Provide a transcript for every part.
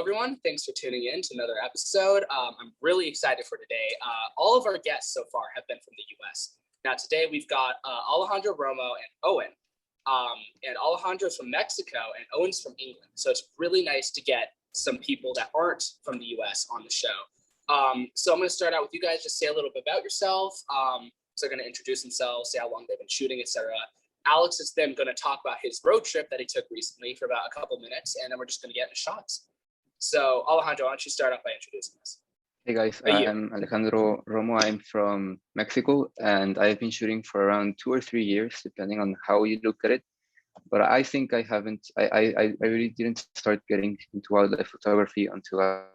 everyone. Thanks for tuning in to another episode. I'm really excited for today. All of our guests so far have been from the U.S. Now, today we've got Alejandro, Romo, and Owen. And Alejandro's from Mexico and Owen's from England. So it's really nice to get some people that aren't from the U.S. on the show. So I'm going to start out with you guys. Just say a little bit about yourself. So they're going to introduce themselves, say how long they've been shooting, etc. Alex is then going to talk about his road trip that he took recently for about a couple minutes, and then we're just going to get into shots. So Alejandro, why don't you start off by introducing us? Hey guys, I'm Alejandro Romo. I'm from Mexico, and I've been shooting for around 2 or 3 years, depending on how you look at it. But I think I really didn't start getting into wildlife photography until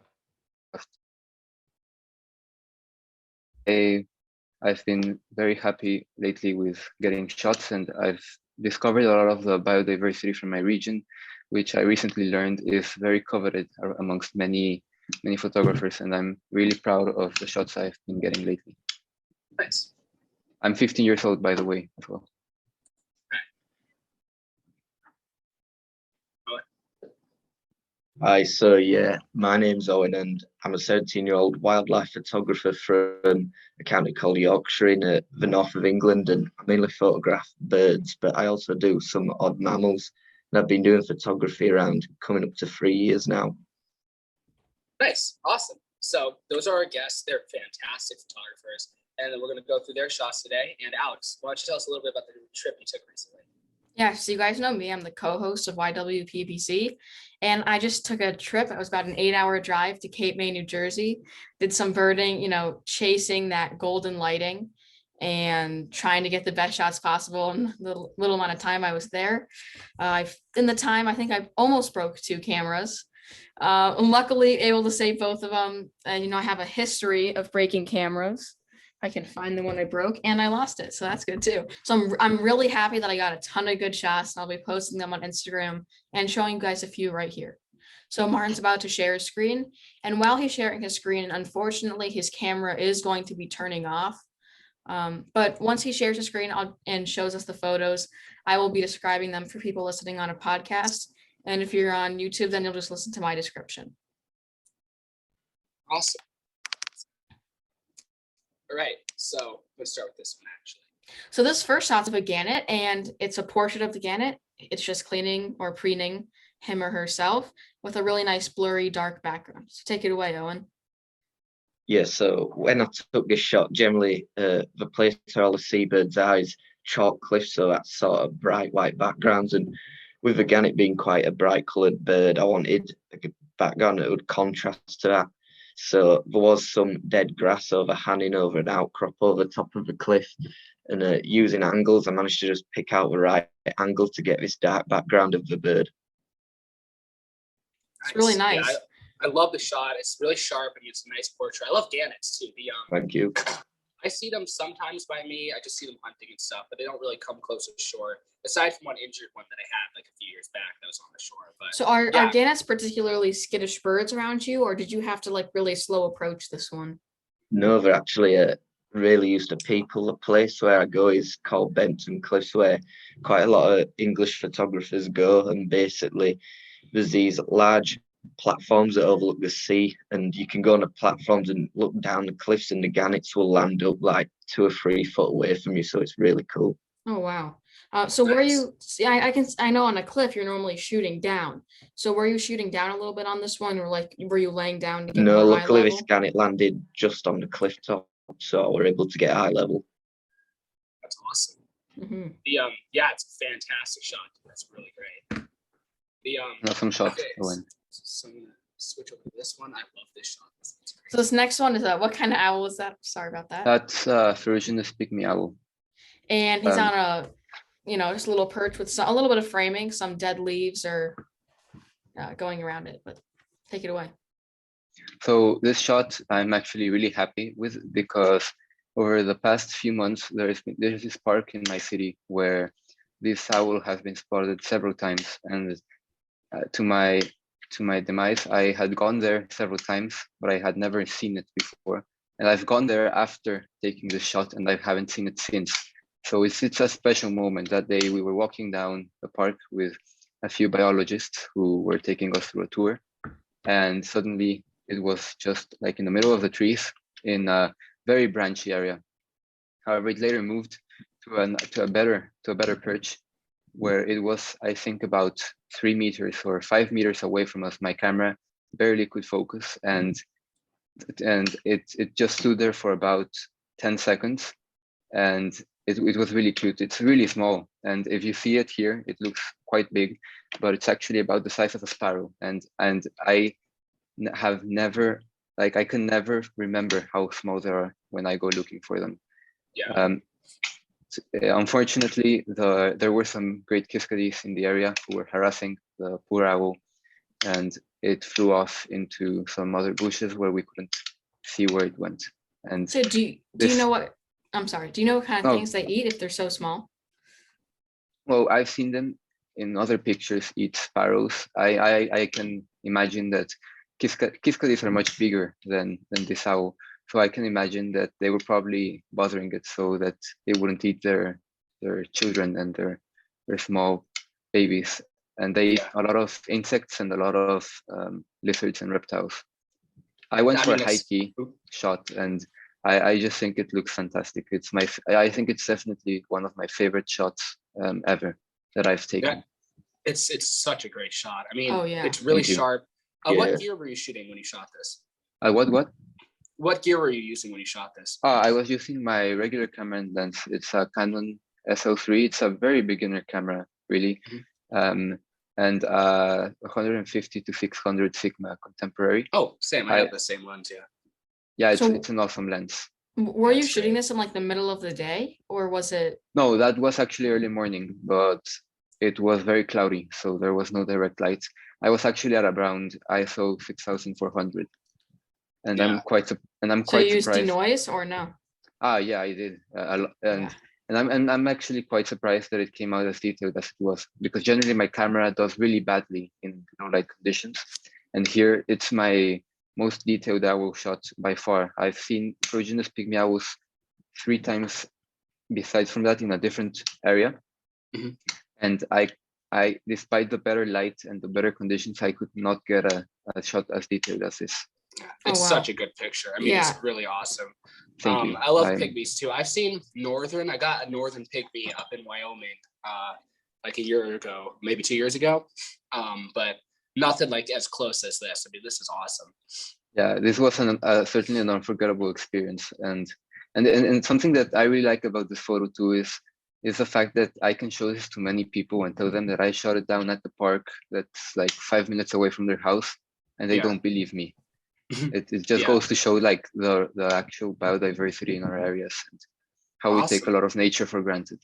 I've been very happy lately with getting shots, and I've discovered a lot of the biodiversity from my region, which I recently learned is very coveted amongst many photographers, and I'm really proud of the shots I've been getting lately. Nice. I'm 15 years old, by the way, as well. Hi, so yeah, my name's Owen and I'm a 17-year-old wildlife photographer from a county called Yorkshire in the north of England, and I mainly photograph birds, but I also do some odd mammals, and I've been doing photography around coming up to 3 years now. Nice, awesome. So those are our guests. They're fantastic photographers, and then we're going to go through their shots today. And Alex, why don't you tell us a little bit about the trip you took recently? Yeah, so you guys know me. I'm the co-host of YWPPC, and I just took a trip. It was about an 8-hour drive to Cape May, New Jersey. Did some birding, chasing that golden lighting and trying to get the best shots possible in the little amount of time I was there. In the time, I think I almost broke 2 cameras. I'm luckily able to save both of them. And, I have a history of breaking cameras. I can find the one I broke, and I lost it, so that's good too. So I'm really happy that I got a ton of good shots, and I'll be posting them on Instagram and showing you guys a few right here. So Martin's about to share his screen, and while he's sharing his screen, unfortunately, his camera is going to be turning off. But once he shares his screen and shows us the photos, I will be describing them for people listening on a podcast. And if you're on YouTube, then you'll just listen to my description. Awesome. All right, so let's start with this one, actually. So this first shot's of a gannet, and it's a portrait of the gannet. It's just cleaning or preening him or herself with a really nice blurry dark background. So take it away, Owen. Yeah, so when I took this shot, generally the place where all the seabirds are is chalk cliffs, so that's sort of bright white backgrounds. And with the gannet being quite a bright coloured bird, I wanted a background that would contrast to that. So there was some dead grass hanging over an outcrop over the top of the cliff, and using angles, I managed to just pick out the right angle to get this dark background of the bird. It's really nice. Yeah, I love the shot. It's really sharp, and it's a nice portrait. I love gannets too. Thank you. I see them sometimes by me. I just see them hunting and stuff, but they don't really come close to shore. Aside from one injured one that I had like a few years back that was on the shore. But so are gannets particularly skittish birds around you, or did you have to like really slow approach this one? No, they're actually really used to people. The place where I go is called Benton Cliffs, where quite a lot of English photographers go, and basically there's these large platforms that overlook the sea, and you can go on the platforms and look down the cliffs, and the gannets will land up like 2 or 3 foot away from you, so it's really cool. Oh wow. So were you, I know on a cliff you're normally shooting down, so were you shooting down a little bit on this one, or like were you laying down to get no more luckily eye level? this gannet landed just on the cliff top, so we're able to get eye level. That's awesome. Mm-hmm. Yeah, it's a fantastic shot. That's really great. Awesome shot. Okay, so I'm gonna switch over to this one. I love this shot. So this next one is what kind of owl is that? Sorry about that. That's Ferruginous pygmy owl. And he's on a, just a little perch with a little bit of framing. Some dead leaves are going around it, but take it away. So this shot I'm actually really happy with, because over the past few months there's this park in my city where this owl has been spotted several times, and to my demise, I had gone there several times, but I had never seen it before. And I've gone there after taking the shot, and I haven't seen it since. So it's a special moment. That day we were walking down the park with a few biologists who were taking us through a tour, and suddenly it was just like in the middle of the trees in a very branchy area. However, it later moved to a better perch, where it was, I think, about 3 meters or 5 meters away from us. My camera barely could focus, and it just stood there for about 10 seconds, and it was really cute. It's really small, and if you see it here, it looks quite big, but it's actually about the size of a sparrow. And I have never, like, I can never remember how small they are when I go looking for them. Yeah. Unfortunately, there were some great kiskadis in the area who were harassing the poor owl, and it flew off into some other bushes where we couldn't see where it went. And so do you know what, I'm sorry, do you know what kind of things they eat if they're so small? Well, I've seen them in other pictures eat sparrows. I can imagine that kiskadis are much bigger than this owl. So I can imagine that they were probably bothering it so that it wouldn't eat their children and their small babies. And they eat a lot of insects and a lot of lizards and reptiles. I went for a high key shot, and I just think it looks fantastic. I think it's definitely one of my favorite shots ever that I've taken. Yeah. It's such a great shot. I mean, it's really sharp. What gear were you shooting when you shot this? What? What gear were you using when you shot this? I was using my regular camera and lens. It's a Canon SL3. It's a very beginner camera, really. Mm-hmm. And 150 to 600 Sigma contemporary. Oh, same. I have the same lens, yeah. Yeah, it's an awesome lens. Were you shooting this in like the middle of the day, or was it? No, that was actually early morning, but it was very cloudy, so there was no direct light. I was actually at around ISO 6400. And I'm quite surprised. So you used denoise or no? Yeah, I did. And I'm actually quite surprised that it came out as detailed as it was, because generally my camera does really badly in low light conditions. And here it's my most detailed owl shot by far. I've seen ferruginous pygmy owls 3 times besides from that in a different area. Mm-hmm. And I, despite the better light and the better conditions, I could not get a shot as detailed as this. It's such a good picture. I mean, it's really awesome. Thank you. I love pygmies too. I've seen northern. I got a northern pygmy up in Wyoming like a year ago, maybe 2 years ago. But nothing like as close as this. I mean, this is awesome. Yeah, this was certainly an unforgettable experience. And something that I really like about this photo too is the fact that I can show this to many people and tell them that I shot it down at the park that's like 5 minutes away from their house, and they don't believe me. It just goes to show like the actual biodiversity in our areas and how we take a lot of nature for granted.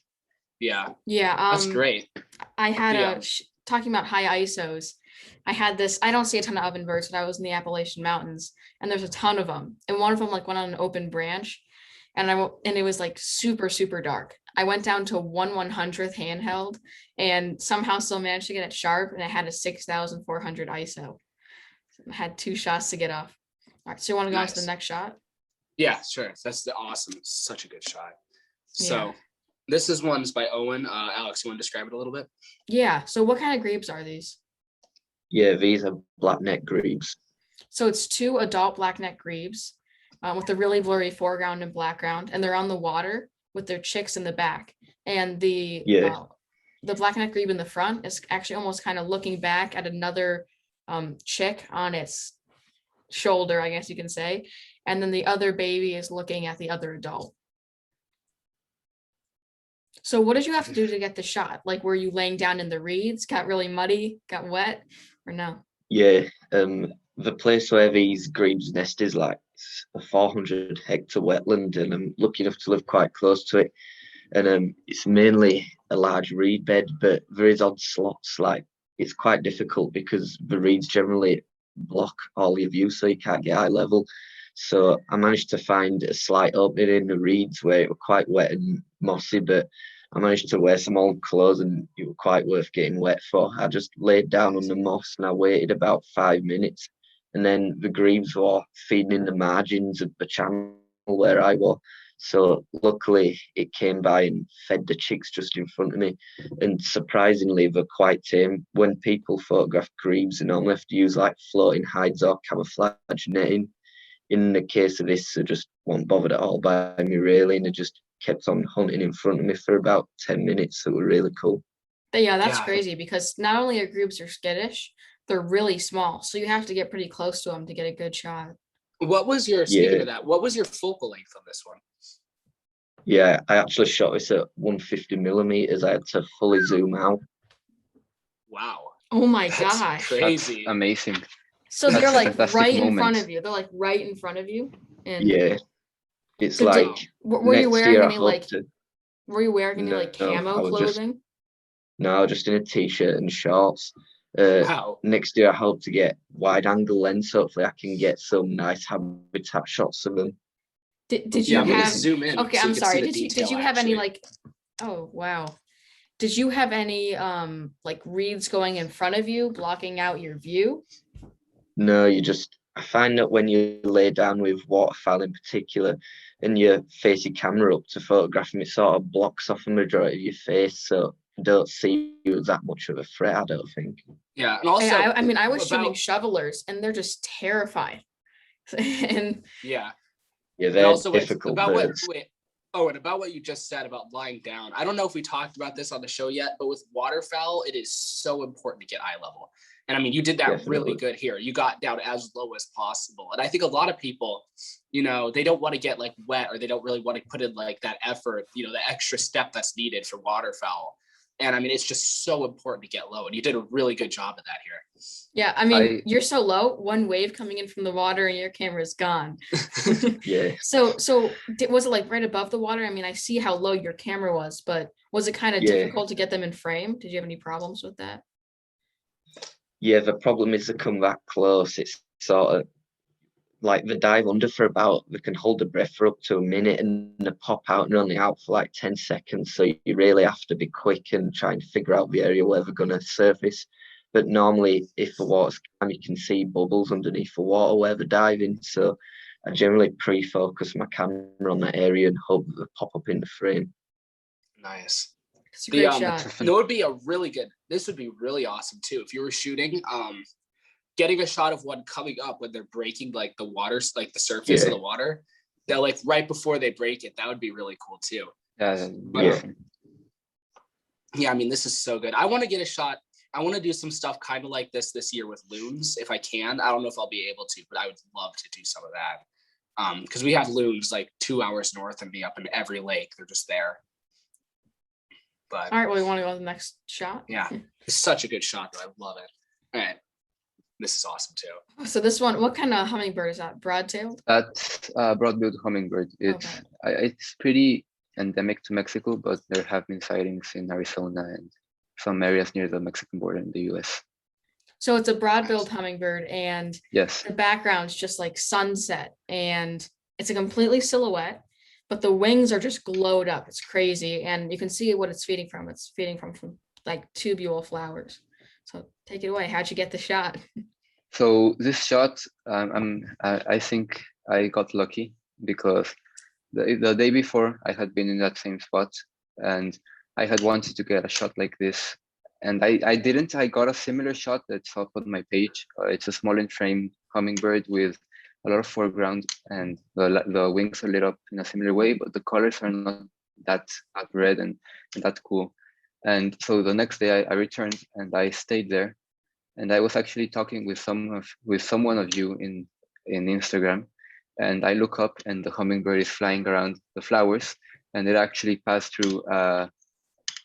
Yeah, that's great. I had talking about high ISOs. I had this. I don't see a ton of ovenbirds, but I was in the Appalachian Mountains, and there's a ton of them. And one of them like went on an open branch, and it was like super dark. I went down to 1/100th handheld, and somehow still managed to get it sharp. And I had a 6400 ISO. I had 2 shots to get off. All right, so you want to go on to the next shot? Yeah, sure. That's awesome. Such a good shot. So this is one's by Owen. Alex, you want to describe it a little bit? Yeah. So what kind of grebes are these? Yeah, these are black-necked grebes. So it's 2 adult black-necked grebes with a really blurry foreground and background, and they're on the water with their chicks in the back. And the black-necked grebe in the front is actually almost kind of looking back at another chick on its shoulder, I guess you can say, and then the other baby is looking at the other adult. So what did you have to do to get the shot? Like, were you laying down in the reeds, got really muddy, got wet, or no? Yeah, the place where these grebes nest is like a 400 hectare wetland, and I'm lucky enough to live quite close to it. And it's mainly a large reed bed, but there is odd slots. Like, it's quite difficult because the reeds generally block all your view, so you can't get eye level. So I managed to find a slight opening in the reeds where it was quite wet and mossy, but I managed to wear some old clothes and it was quite worth getting wet for. I just laid down on the moss and I waited about 5 minutes, and then the grebes were feeding in the margins of the channel where I was. So luckily it came by and fed the chicks just in front of me. And surprisingly, they're quite tame. When people photograph grebes, they normally have to use like floating hides or camouflage netting. In the case of this, they just weren't bothered at all by me really, and they just kept on hunting in front of me for about 10 minutes. So it was really cool. But yeah, that's Yeah. crazy because not only are groups are skittish, they're really small. So you have to get pretty close to them to get a good shot. What was your, speaking of that, what was your focal length on this one? Yeah, I actually shot this at 150 millimeters. I had to fully zoom out. Wow. Oh my That's gosh. crazy. That's amazing. So That's they're a like fantastic right in front moment. of you. They're like right in front of you. And Yeah, it's so like were you next wearing year I any hope like to. were you wearing any like No, I camo was just clothing? no, just in a t-shirt and shorts. Wow. Next year I hope to get wide angle lens. Hopefully I can get some nice habitat shots of them. Did Yeah, you I'm gonna have zoom in. okay, so I'm you can see sorry. the Did you detail, have any actually. like oh wow. Did you have any like reeds going in front of you blocking out your view? No, I find that when you lay down with waterfowl in particular and you face your camera up to photograph them, it sort of blocks off the majority of your face. So I don't see you as that much of a threat, I don't think. Yeah, and also, I mean, I was shooting about, shovelers and they're just terrified. And yeah, Yeah, and they're also difficult birds. And about what you just said about lying down. I don't know if we talked about this on the show yet, but with waterfowl, it is so important to get eye level. And I mean, you did that really Definitely. good here. You got down as low as possible. And I think a lot of people, they don't want to get like wet, or they don't really want to put in like that effort, the extra step that's needed for waterfowl. And I mean, it's just so important to get low. And you did a really good job of that here. yeah, I mean, you're so low, one wave coming in from the water and your camera's gone. Yeah. So was it like right above the water? I mean, I see how low your camera was, but was it kind of Yeah. difficult to get them in frame? Did you have any problems with that? Yeah, the problem is they come that close. It's sort of like they dive under for they can hold the breath for up to a minute and they pop out and only out for like 10 seconds. So you really have to be quick and try and figure out the area where they're going to surface. But normally, if the water's calm, you can see bubbles underneath the water where they're diving. So I generally pre-focus my camera on that area and hope that they pop up in the frame. Nice. It's a great shot. This would be really awesome too. If you were shooting, getting a shot of one coming up when they're breaking like the waters, like the surface of the water, they're like right before they break it. That would be really cool too. Yeah, I mean, this is so good. I want to get a shot. I want to do some stuff kind of like this year with loons if I can. I don't know if I'll be able to, but I would love to do some of that. Because we have loons like 2 hours north of me up in every lake. They're just there. But all right, well, you want to go to the next shot? Yeah, it's such a good shot, though. I love it. All right, this is awesome too. So this one, what kind of hummingbird is that? Broad-tailed? That's broad-billed hummingbird. It's pretty endemic to Mexico, but there have been sightings in Arizona and some areas near the Mexican border in the US. So it's a broad-billed hummingbird, and yes, the background's just like sunset, and it's a completely silhouette, but the wings are just glowed up. It's crazy, and you can see what it's feeding from. It's feeding from like tubule flowers. So take it away. How'd you get the shot? So this shot, I think I got lucky because the day before I had been in that same spot and I had wanted to get a shot like this, and I didn't. I got a similar shot that's up on my page. It's a small in frame hummingbird with a lot of foreground, and the wings are lit up in a similar way, but the colors are not that red and that cool. And so the next day I returned and I stayed there, and I was actually talking with someone of you in Instagram, and I look up and the hummingbird is flying around the flowers, and it actually passed through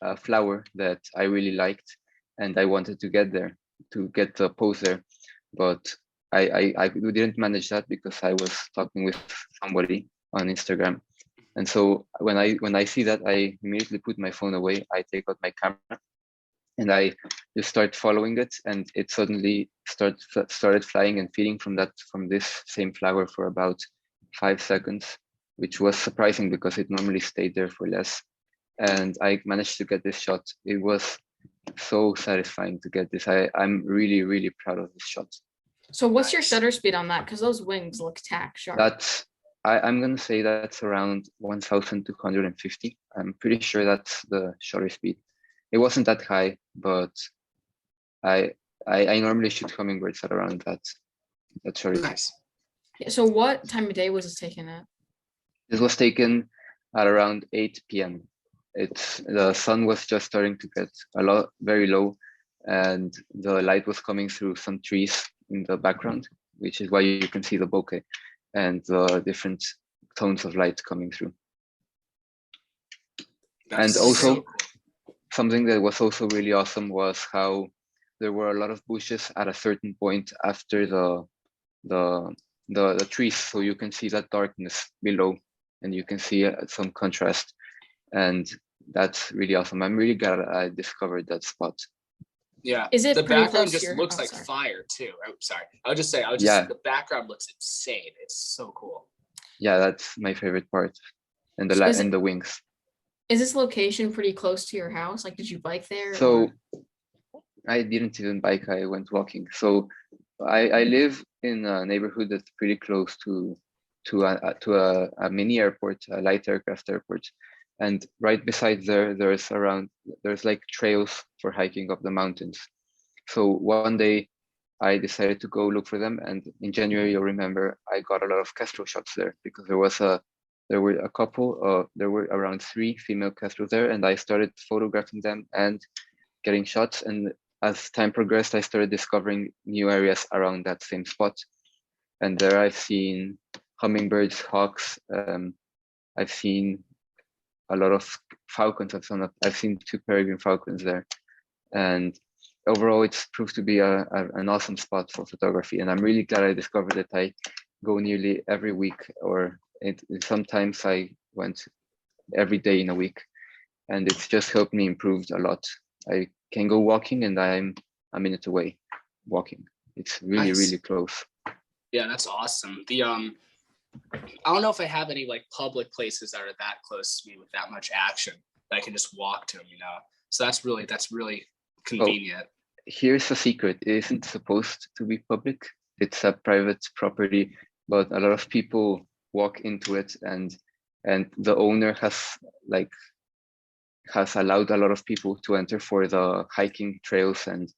a flower that I really liked, and I wanted to get there to get the pose there, but I didn't manage that because I was talking with somebody on Instagram. And so when I see that, I immediately put my phone away. I take out my camera and I just start following it, and it suddenly started flying and feeding from this same flower for about 5 seconds, which was surprising because it normally stayed there for less. And I managed to get this shot. It was so satisfying to get this. I'm really, really proud of this shot. So what's your shutter speed on that? Because those wings look tack sharp. I'm gonna say that's around 1,250. I'm pretty sure that's the shutter speed. It wasn't that high, but I normally shoot hummingbirds at around that shutter speed. Nice. So what time of day was this taken at? This was taken at around 8 p.m. The sun was just starting to get very low, and the light was coming through some trees in the background, which is why you can see the bokeh and the different tones of light coming through. That's and also so cool. Something that was also really awesome was how there were a lot of bushes at a certain point after the trees, so you can see that darkness below, and you can see some contrast, and that's really awesome. I'm really glad I discovered that spot. Yeah. Is it the pretty background close just to your- looks oh, like sorry. fire too. Oh, sorry. The background looks insane. It's so cool. Yeah, that's my favorite part. And the So is and it- the wings. Is this location pretty close to your house? Like, did you bike there? So or- I didn't even bike, I went walking. So I live in a neighborhood that's pretty close to a mini airport, a light aircraft airport. And right beside there's like trails for hiking up the mountains. So one day I decided to go look for them, and in January, you'll remember, I got a lot of kestrel shots there because there were around 3 female kestrels there, and I started photographing them and getting shots. And as time progressed, I started discovering new areas around that same spot. And there I've seen hummingbirds, hawks. I've seen a lot of falcons. I've seen 2 peregrine falcons there. And overall, it's proved to be an awesome spot for photography. And I'm really glad I discovered it. I go nearly every week, or sometimes I went every day in a week. And it's just helped me improve a lot. I can go walking and I'm a minute away walking. It's really, Nice. really close. Yeah, that's awesome. I don't know if I have any like public places that are that close to me with that much action that I can just walk to them, So that's really convenient. Here's a secret. It isn't supposed to be public. It's a private property, but a lot of people walk into it, and the owner has allowed a lot of people to enter for the hiking trails and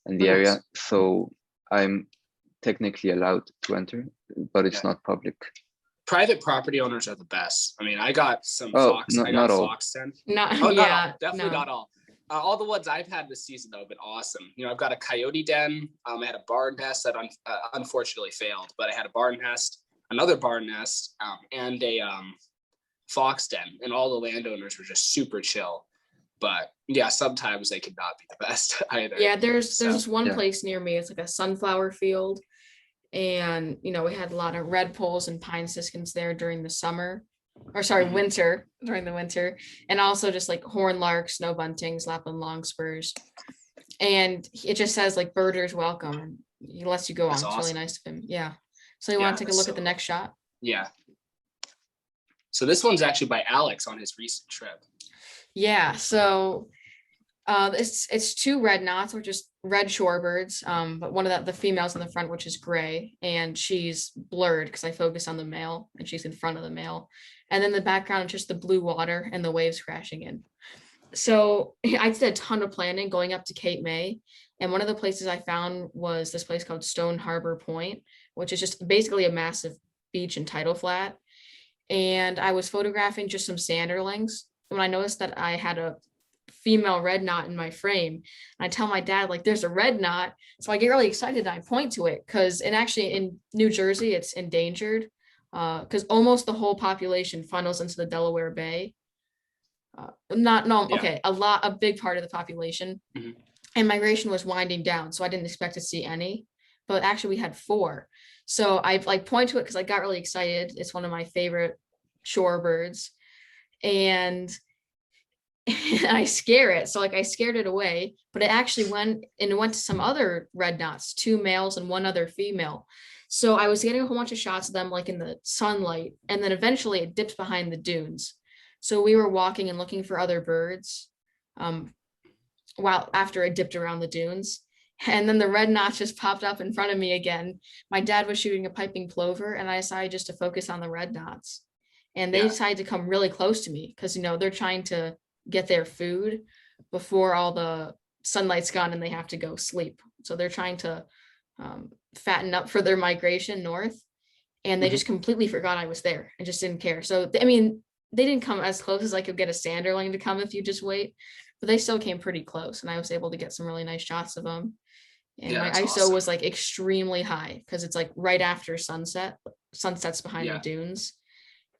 the area. So I'm technically allowed to enter, but it's not public. Private property owners are the best. I mean, I got some fox. Not all. fox den. Not, Not yeah, all. Definitely not all. All the ones I've had this season though have been awesome. I've got a coyote den. I had a barn nest that unfortunately failed, but I had a barn nest, another barn nest, and a fox den, and all the landowners were just super chill. But yeah, sometimes they could not be the best either. Yeah, there's this one place near me. It's like a sunflower field, and we had a lot of red poles and pine siskins there during the summer, or sorry, winter, during the winter, and also just like horn larks, snow buntings, Lapland longspurs, and it just says like birders welcome, and he lets you go on. It's really nice of him. Yeah. So you want to take a look at the next shot? Yeah. So this one's actually by Alex on his recent trip. Yeah, so it's 2 red knots, which is red shorebirds, but one of the females in the front, which is gray, and she's blurred because I focus on the male and she's in front of the male, and then the background is just the blue water and the waves crashing in. So I did a ton of planning going up to Cape May, and one of the places I found was this place called Stone Harbor Point, which is just basically a massive beach and tidal flat, and I was photographing just some sanderlings when I noticed that I had a female red knot in my frame. And I tell my dad, like, there's a red knot. So I get really excited and I point to it because in New Jersey, it's endangered because almost the whole population funnels into the Delaware Bay. A big part of the population. Mm-hmm. And migration was winding down. So I didn't expect to see any, but actually we had 4. So I point to it because I got really excited. It's one of my favorite shorebirds. And I scare it. So I scared it away, but it actually went to some other red knots, 2 males and 1 other female. So I was getting a whole bunch of shots of them like in the sunlight, and then eventually it dipped behind the dunes. So we were walking and looking for other birds while after it dipped around the dunes. And then the red notch just popped up in front of me again. My dad was shooting a piping plover, and I decided just to focus on the red knots. And they decided to come really close to me because, they're trying to get their food before all the sunlight's gone and they have to go sleep. So they're trying to fatten up for their migration north. And they just completely forgot I was there and just didn't care. So, they didn't come as close as I could get a sanderling to come if you just wait, but they still came pretty close. And I was able to get some really nice shots of them. And my ISO was like extremely high because it's like right after sunset's behind the dunes.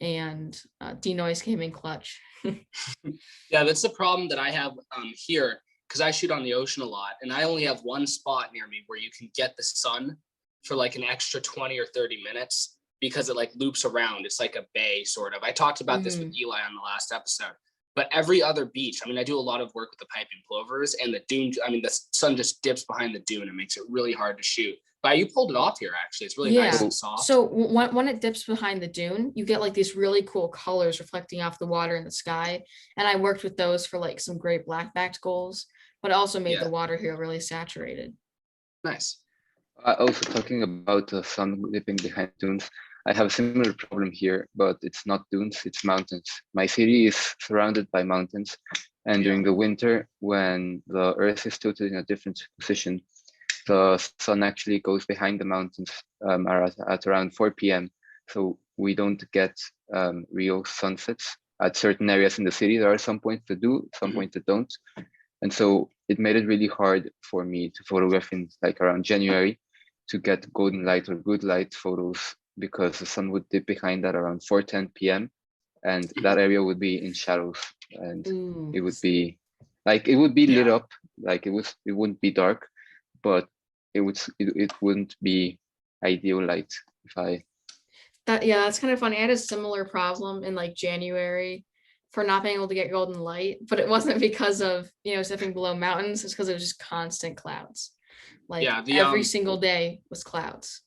And denoise came in clutch. Yeah, that's the problem that I have here, because I shoot on the ocean a lot, and I only have one spot near me where you can get the sun for like an extra 20 or 30 minutes because it like loops around. It's like a bay sort of. I talked about this with Eli on the last episode, but every other beach, I do a lot of work with the piping plovers, and the dune, the sun just dips behind the dune and makes it really hard to shoot. But you pulled it off here, actually. It's really nice and soft. So when it dips behind the dune, you get like these really cool colors reflecting off the water in the sky. And I worked with those for like some great black-backed gulls, but it also made the water here really saturated. Nice. Also talking about the sun dipping behind dunes, I have a similar problem here, but it's not dunes, it's mountains. My city is surrounded by mountains, and during the winter, when the earth is tilted in a different position, the sun actually goes behind the mountains at around 4 p.m. So we don't get real sunsets at certain areas in the city. There are some points that do, some points that don't. And so it made it really hard for me to photograph in like around January to get golden light or good light photos, because the sun would dip behind at around 4:10 p.m. and that area would be in shadows, and it would be lit up, like it wouldn't be dark, but it wouldn't be ideal light that's kind of funny. I had a similar problem in like January for not being able to get golden light, but it wasn't because of zipping below mountains. It's because it was just constant clouds. Like every single day was clouds.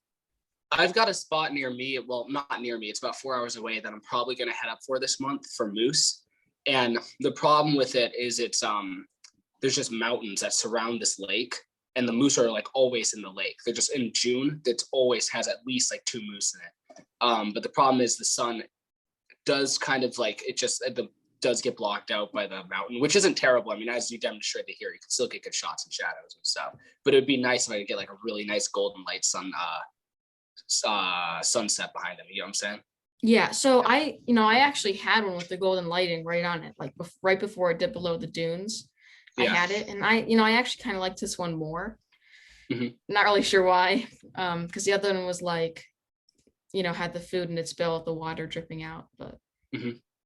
I've got a spot near me, well, not near me, it's about 4 hours away, that I'm probably going to head up for this month for moose. And the problem with it is it's there's just mountains that surround this lake, and the moose are like always in the lake. They're just in June, that always has at least like 2 moose in it. But the problem is the sun does kind of like, it does get blocked out by the mountain, which isn't terrible. As you demonstrated here, you can still get good shots and shadows and stuff. But it would be nice if I could get like a really nice golden light sunset behind them. You know what I'm saying? Yeah. So I actually had one with the golden lighting right on it, like right before it dipped below the dunes. I had it, and I actually kind of liked this one more. Not really sure why, because the other one was like, had the food in its bill, the water dripping out. But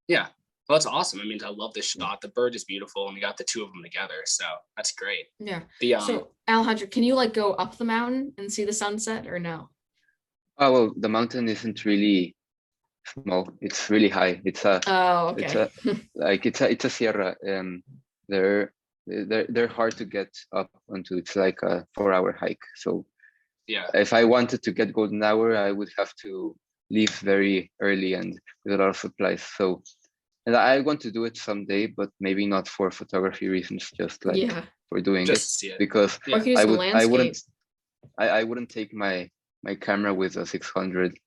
yeah, well, that's awesome. I love this shot. The bird is beautiful, and we got the two of them together, so that's great. Yeah. So Alejandro, can you like go up the mountain and see the sunset, or no? Oh, well, the mountain isn't really small. It's really high. It's a it's a sierra. They're hard to get up onto. It's like a 4-hour hike. So if I wanted to get golden hour, I would have to leave very early and with a lot of supplies. So, and I want to do it someday, but maybe not for photography reasons, just like for doing it, because I wouldn't take my camera with a 600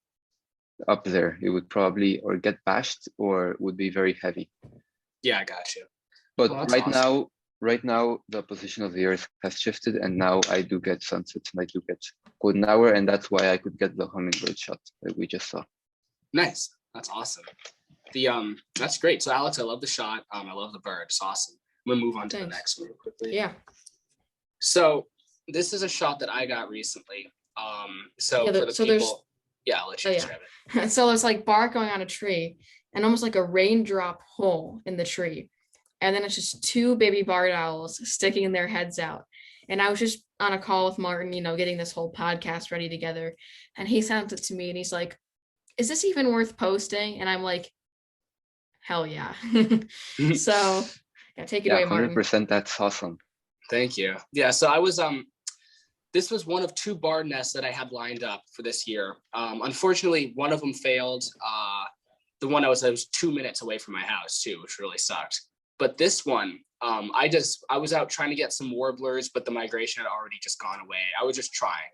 up there. It would probably or get bashed or would be very heavy. Yeah, I got you. But right now the position of the earth has shifted, and now I do get sunsets and I do get golden hour, and that's why I could get the hummingbird shot that we just saw. Nice. That's awesome. That's great. So Alex, I love the shot. I love the bird. It's awesome. I'm gonna move on to the next one real quickly. Yeah. So this is a shot that I got recently. For the people, I'll let you describe it. So there's like bark going on a tree, and almost like a raindrop hole in the tree, and then it's just 2 baby barred owls sticking their heads out. And I was just on a call with Martin, getting this whole podcast ready together, and he sent it to me, and he's like, "Is this even worth posting?" And I'm like, "Hell yeah!" So take it away, Martin. 100%. That's awesome. Thank you. Yeah. So I was this was one of 2 barred nests that I had lined up for this year. Unfortunately, one of them failed. The one I was 2 minutes away from my house too, which really sucked. But this one, I was out trying to get some warblers, but the migration had already just gone away. I was just trying,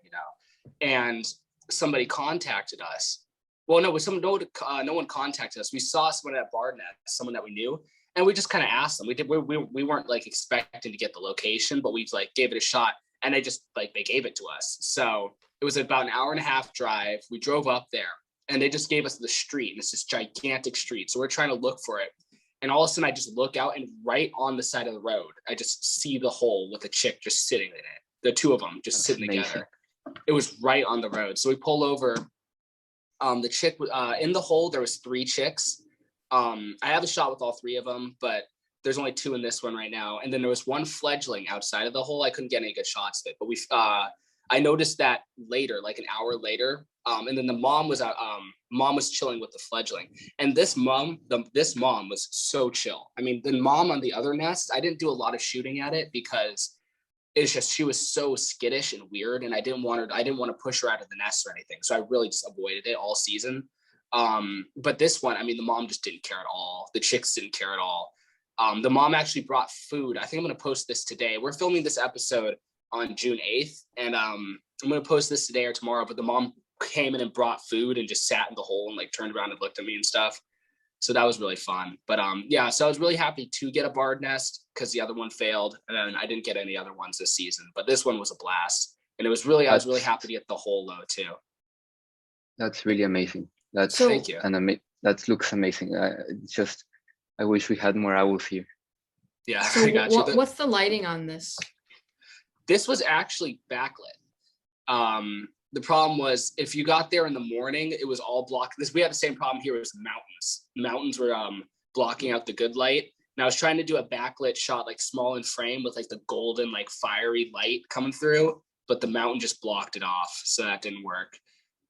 and somebody contacted us. Well, no, no one contacted us. We saw someone at BardNet, someone that we knew, and we just kind of asked them. We weren't like expecting to get the location, but we like gave it a shot, and they just like they gave it to us. So it was about an hour and a half drive. We drove up there, and they just gave us the street, and it's this gigantic street. So we're trying to look for it. And all of a sudden I just look out, and right on the side of the road, I just see the hole with a chick just sitting in it. The two of them just sitting together. It was right on the road. So we pull over. The chick in the hole, there was 3 chicks. I have a shot with all 3 of them, but there's only 2 in this one right now. And then there was 1 fledgling outside of the hole. I couldn't get any good shots of it, but I noticed that later, like an hour later. And then the mom was chilling with the fledgling. And this mom was so chill. I mean, the mom on the other nest, I didn't do a lot of shooting at it because it's just, she was so skittish and weird. And I didn't want to push her out of the nest or anything. So I really just avoided it all season. But this one, I mean, the mom just didn't care at all. The chicks didn't care at all. The mom actually brought food. I think I'm going to post this today. We're filming this episode on June 8th. And I'm going to post this today or tomorrow, but the mom came in and brought food and just sat in the hole and like turned around and looked at me and stuff. So that was really fun. But yeah, so I was really happy to get a barred nest because the other one failed. And then I didn't get any other ones this season, but this one was a blast. And I was really happy to get the hole though too. That's really amazing. Thank you. And that looks amazing. I wish we had more owls here. Yeah, So I got you. What's the lighting on this? This was actually backlit. The problem was if you got there in the morning, it was all blocked. We had the same problem here as mountains. The mountains were blocking out the good light. And I was trying to do a backlit shot, like small in frame with like the golden, like fiery light coming through, but the mountain just blocked it off. So that didn't work.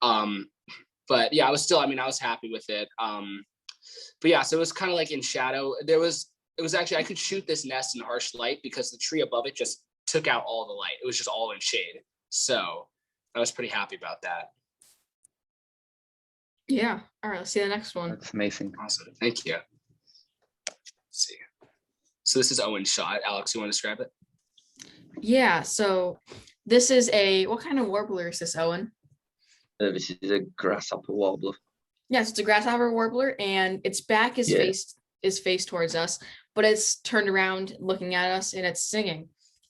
But yeah, I was happy with it. But yeah, so it was kind of like in shadow. It was actually, I could shoot this nest in harsh light because the tree above it just took out all the light. It was just all in shade. So I was pretty happy about that. Yeah. All right. Let's see the next one. That's amazing. Awesome. Thank you. Let's see. So this is Owen's shot. Alex, you want to describe it? Yeah. So this is what kind of warbler is this, Owen? This is a Grasshopper Warbler. Yes, it's a Grasshopper Warbler, and its back is faced towards us, but it's turned around looking at us, and it's singing.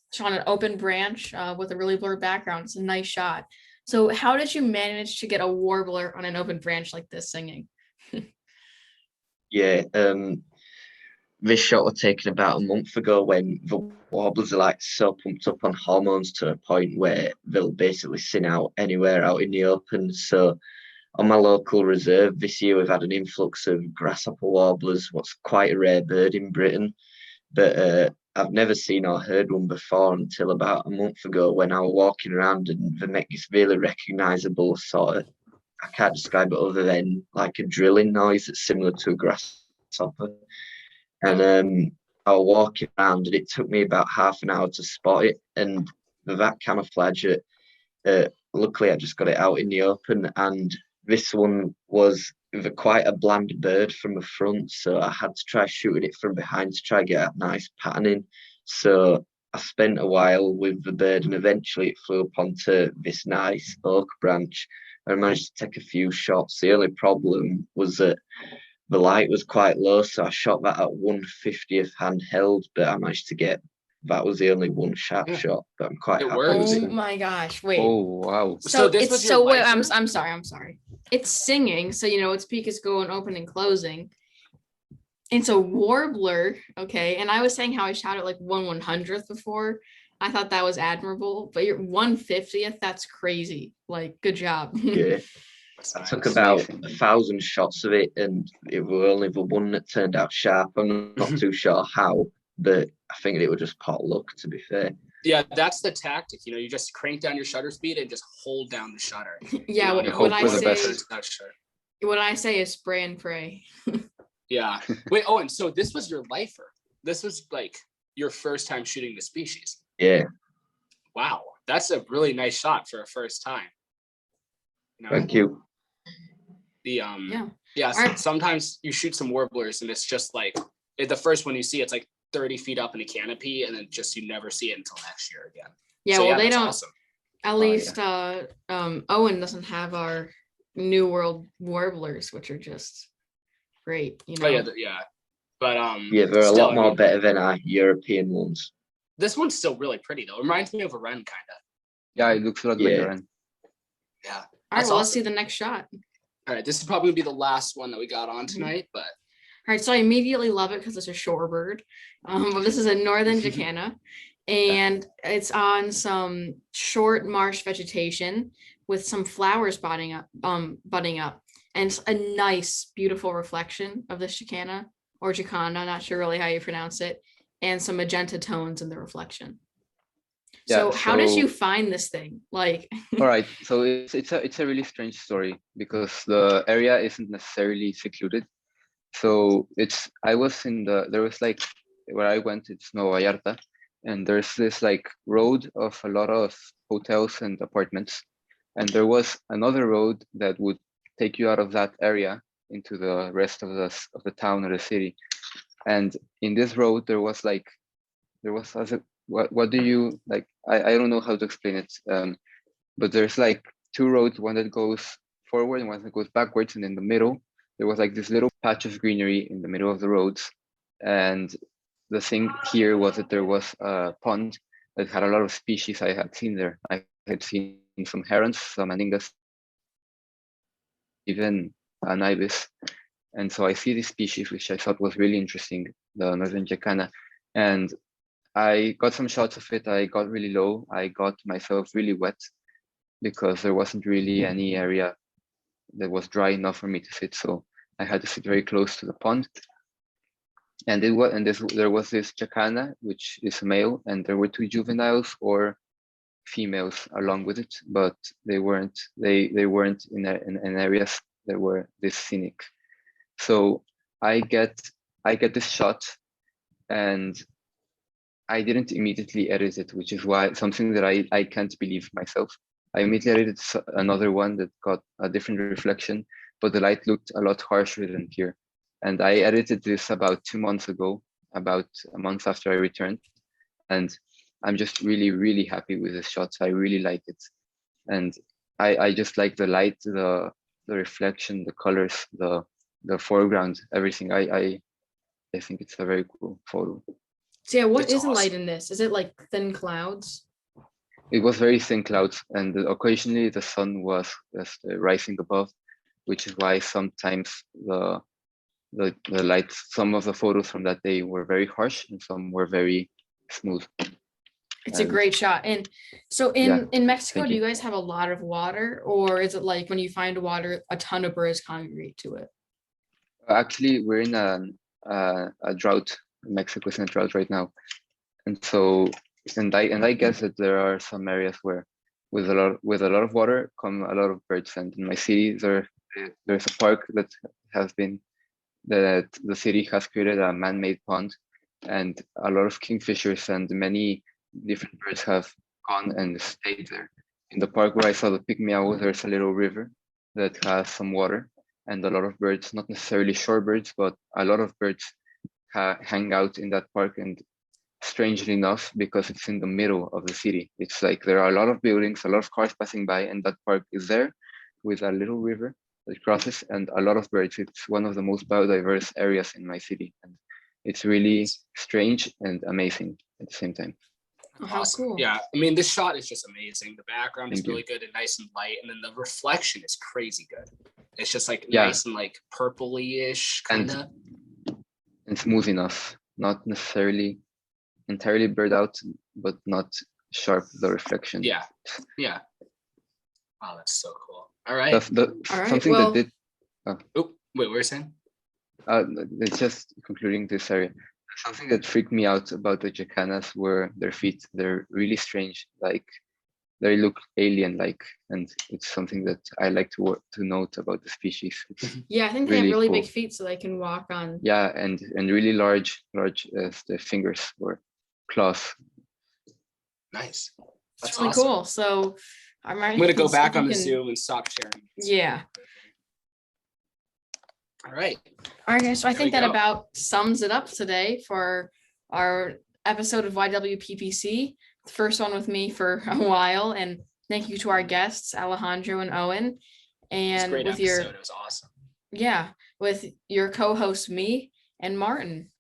It's on an open branch with a really blurred background. It's a nice shot. So how did you manage to get a warbler on an open branch like this singing? Yeah, this shot was taken about a month ago when the warblers are like so pumped up on hormones to a point where they'll basically sing out anywhere out in the open. So on my local reserve this year, we've had an influx of Grasshopper Warblers, what's quite a rare bird in Britain. But I've never seen or heard one before until about a month ago when I was walking around and they make this really recognisable sort of, I can't describe it other than like a drilling noise that's similar to a grasshopper. And I was walking around and it took me about half an hour to spot it. And that camouflage, luckily I just got it out in the open, and this one was quite a bland bird from the front, so I had to try shooting it from behind to try get a nice patterning. So I spent a while with the bird and eventually it flew up onto this nice oak branch. I managed to take a few shots. The only problem was that the light was quite low, so I shot that at 1/50th handheld, but I managed to get, that was the only one sharp shot, but I'm quite happy with it. Oh my gosh, wait. Oh wow. So this was your wait, lifer? I'm sorry. It's singing, so its beak is going open and closing. It's a warbler, okay. And I was saying how I shot it like 1/100th before. I thought that was admirable, but you're 1/50th, that's crazy. Like, good job. Yeah. I took about 1,000 shots of it, and it was only the one that turned out sharp. I'm not too sure how, but I think it was just pot luck, to be fair. Yeah, that's the tactic. You just crank down your shutter speed and just hold down the shutter. Yeah, what I say is spray and pray. Yeah. Wait, Owen, so this was your lifer. This was like your first time shooting the species. Yeah. Wow. That's a really nice shot for a first time. Thank you. Sometimes you shoot some warblers and it's just like the first one you see, it's like 30 feet up in a canopy, and then just you never see it until next year again. Yeah, So, well, they that's don't. awesome. At least Owen doesn't have our New World warblers, which are just great. You know. Oh yeah. But Yeah, they're a still, lot more better than our European ones. This one's still really pretty though. It reminds me of a wren, kind of. Yeah, it looks a lot like a wren. Yeah. All right, well, let's see the next shot. All right, this is probably gonna be the last one that we got on tonight, but. All right, so I immediately love it because it's a shorebird. But this is a northern jacana, and it's on some short marsh vegetation with some flowers budding up, and it's a nice, beautiful reflection of this jacana or jacana, not sure really how you pronounce it, and some magenta tones in the reflection. So how did you find this thing? Like, all right, so it's a really strange story because the area isn't necessarily secluded. So there was like where I went, it's Nueva Vallarta, and there's this like road of a lot of hotels and apartments, and there was another road that would take you out of that area into the rest of the town or the city. And in this road what do you like? I don't know how to explain it, but there's like two roads, one that goes forward and one that goes backwards, and in the middle there was like this little patch of greenery in the middle of the roads. And the thing here was that there was a pond that had a lot of species I had seen there. I had seen some herons, some aningas, even an ibis. And so I see this species, which I thought was really interesting, the northern jacana. And I got some shots of it. I got really low. I got myself really wet because there wasn't really any area that was dry enough for me to sit. So I had to sit very close to the pond. And there was this jacana, which is a male, and there were two juveniles or females along with it, but they weren't in areas that were this scenic. So I get this shot, and I didn't immediately edit it, which is why something that I can't believe myself. I immediately edited another one that got a different reflection, but the light looked a lot harsher than here. And I edited this about 2 months ago, about a month after I returned. And I'm just really, really happy with the shots. I really like it. And I just like the light, the reflection, the colors, the foreground, everything. I think it's a very cool photo. So yeah, what is the light in this? Is it like thin clouds? It was very thin clouds, and occasionally the sun was just rising above, which is why sometimes the light, some of the photos from that day were very harsh and some were very smooth. It's a great shot. And so in Mexico, do you guys have a lot of water, or is it like when you find water, a ton of birds congregate to it? Actually, we're in a drought. Mexico is in a drought right now, and so I guess that there are some areas where with a lot of water come a lot of birds. And in my city, there's a park that the city has created a man-made pond, and a lot of kingfishers and many different birds have gone and stayed there. In the park where I saw the pygmy owl, there's a little river that has some water, and a lot of birds, not necessarily shorebirds, but a lot of birds hang out in that park. And strangely enough, because it's in the middle of the city, it's like there are a lot of buildings, a lot of cars passing by, and that park is there with a little river that crosses and a lot of birds. It's one of the most biodiverse areas in my city, and it's really strange and amazing at the same time. Oh, how cool. Yeah, I mean, this shot is just amazing. The background is really good and nice and light, and then the reflection is crazy good. It's just like nice and like purpley-ish kind of. And smooth enough, not necessarily entirely blurred out, but not sharp, the reflection. Yeah. Wow, that's so cool. All right. Something that did. Oh, wait, what were you saying? It's just concluding this area. Something that freaked me out about the jacanas were their feet. They're really strange, like they look alien-like, and it's something that I like to note about the species. Yeah, I think they have really big feet, so they can walk on. Yeah, and really large the fingers or claws. Nice. That's really awesome. Cool. So I'm gonna go back on the Zoom and stop sharing. Yeah. All right. All right, guys. So I think that about sums it up today for our episode of YWPPC, the first one with me for a while. And thank you to our guests, Alejandro and Owen. And It was a great with episode. It was awesome. with your co-host, me and Martin.